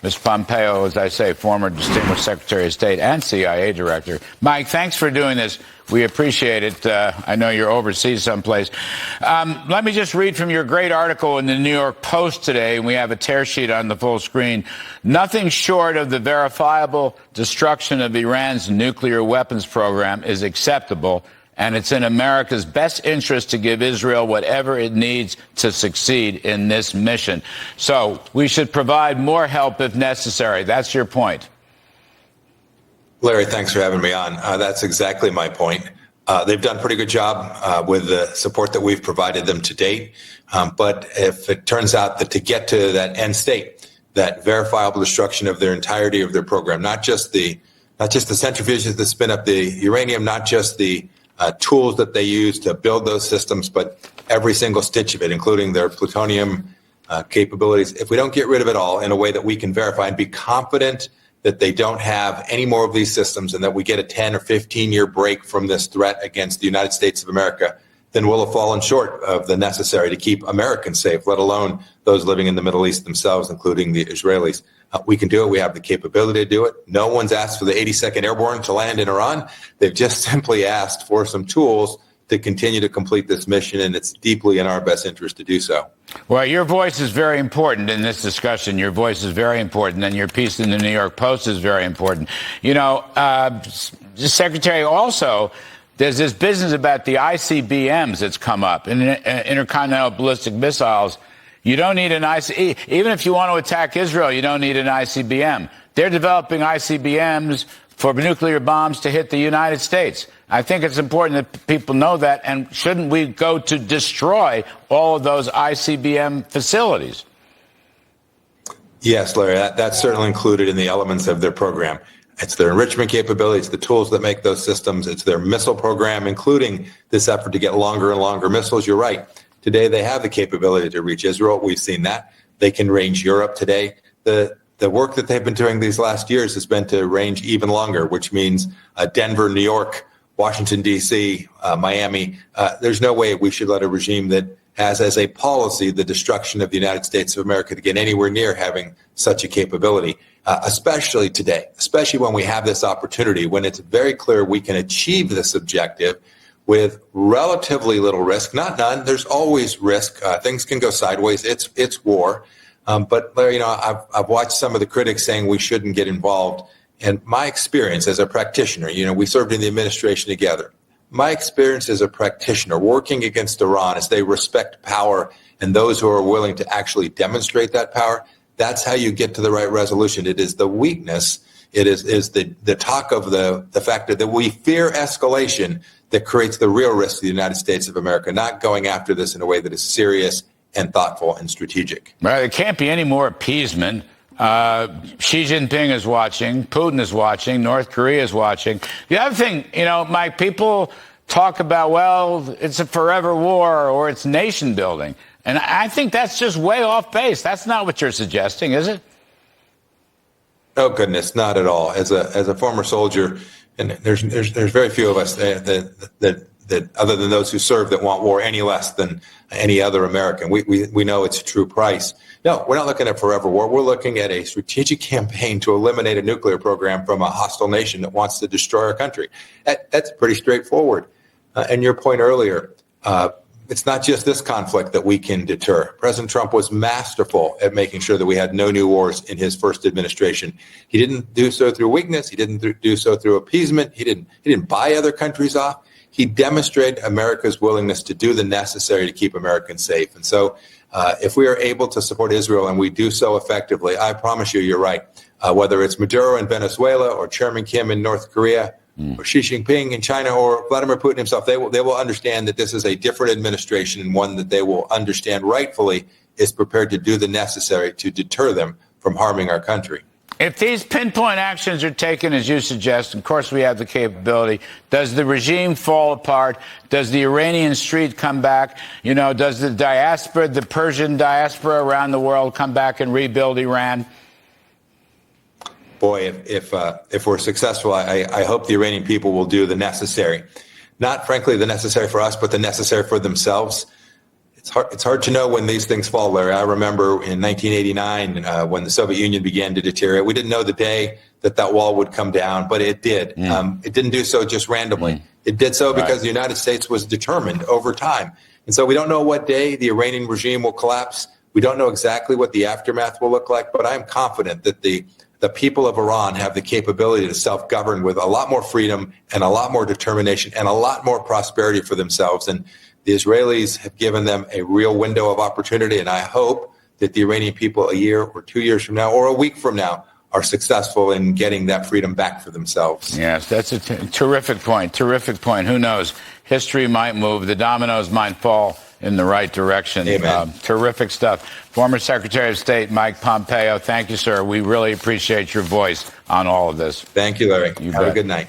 Mr. Pompeo, as I say, former distinguished Secretary of State and CIA Director. Mike, thanks for doing this. We appreciate it. I know you're overseas someplace. Let me just read from your great article in the New York Post today, and we have a tear sheet on the full screen. Nothing short of the verifiable destruction of Iran's nuclear weapons program is acceptable, and it's in America's best interest to give Israel whatever it needs to succeed in this mission. So we should provide more help if necessary. That's your point. Larry, thanks for having me on. That's exactly my point. They've done a pretty good job with the support that we've provided them to date. But if it turns out that to get to that end state, that verifiable destruction of their entirety of their program, not just the centrifuges that spin up the uranium, not just the tools that they use to build those systems, but every single stitch of it, including their plutonium capabilities. If we don't get rid of it all in a way that we can verify and be confident that they don't have any more of these systems and that we get a 10 or 15-year break from this threat against the United States of America, then we'll have fallen short of the necessary to keep Americans safe, let alone those living in the Middle East themselves, including the Israelis. We can do it. We have the capability to do it. No one's asked for the 82nd Airborne to land in Iran. They've just simply asked for some tools to continue to complete this mission, and it's deeply in our best interest to do so. Well, your voice is very important in this discussion. Your voice is very important, and your piece in the New York Post is very important. You know, Secretary, also, there's this business about the ICBMs that's come up, intercontinental ballistic missiles. You don't need an ICBM. Even if you want to attack Israel, you don't need an ICBM. They're developing ICBMs for nuclear bombs to hit the United States. I think it's important that people know that. And shouldn't we go to destroy all of those ICBM facilities? Yes, Larry, that's certainly included in the elements of their program. It's their enrichment capabilities, the tools that make those systems. It's their missile program, including this effort to get longer and longer missiles. You're right. Today, they have the capability to reach Israel. We've seen that. They can range Europe today. The work that they've been doing these last years has been to range even longer, which means Denver, New York, Washington, D.C., Miami. There's no way we should let a regime that has as a policy the destruction of the United States of America to get anywhere near having such a capability, especially today, especially when we have this opportunity, when it's very clear we can achieve this objective with relatively little risk, not none. There's always risk. Things can go sideways. It's war. But Larry, I've watched some of the critics saying we shouldn't get involved. And my experience as a practitioner, we served in the administration together. My experience as a practitioner working against Iran as they respect power and those who are willing to actually demonstrate that power, that's how you get to the right resolution. It is the weakness. It is the talk of the fact that we fear escalation that creates the real risk to the United States of America, not going after this in a way that is serious and thoughtful and strategic. Right. There can't be any more appeasement. Xi Jinping is watching. Putin is watching. North Korea is watching. The other thing, Mike, people talk about, well, it's a forever war or it's nation building. And I think that's just way off base. That's not what you're suggesting, is it? Oh, goodness, not at all. As a former soldier, and there's very few of us that other than those who serve that want war any less than any other American. We know it's a true price. No, we're not looking at forever war. We're looking at a strategic campaign to eliminate a nuclear program from a hostile nation that wants to destroy our country. That's pretty straightforward. And your point earlier, it's not just this conflict that we can deter. President Trump was masterful at making sure that we had no new wars in his first administration. He didn't do so through weakness. He didn't do so through appeasement. He didn't buy other countries off. He demonstrated America's willingness to do the necessary to keep Americans safe. And so if we are able to support Israel and we do so effectively, I promise you're right. Whether it's Maduro in Venezuela or Chairman Kim in North Korea, or Xi Jinping in China or Vladimir Putin himself, they will understand that this is a different administration and one that they will understand rightfully is prepared to do the necessary to deter them from harming our country. If these pinpoint actions are taken, as you suggest, of course we have the capability, does the regime fall apart? Does the Iranian street come back? Does the diaspora, the Persian diaspora around the world come back and rebuild Iran? Boy, if we're successful, I hope the Iranian people will do the necessary. Not, frankly, the necessary for us, but the necessary for themselves. It's hard to know when these things fall, Larry. I remember in 1989 when the Soviet Union began to deteriorate. We didn't know the day that wall would come down, but it did. It didn't do so just randomly. It did so because the United States was determined over time. And so we don't know what day the Iranian regime will collapse. We don't know exactly what the aftermath will look like, but I'm confident that the people of Iran have the capability to self-govern with a lot more freedom and a lot more determination and a lot more prosperity for themselves. And the Israelis have given them a real window of opportunity, and I hope that the Iranian people a year or 2 years from now or a week from now are successful in getting that freedom back for themselves. Yes, that's a terrific point. Terrific point. Who knows? History might move. The dominoes might fall in the right direction. Amen. Terrific stuff. Former Secretary of State Mike Pompeo, thank you, sir. We really appreciate your voice on all of this. Thank you, Larry. You Have bet. a good night.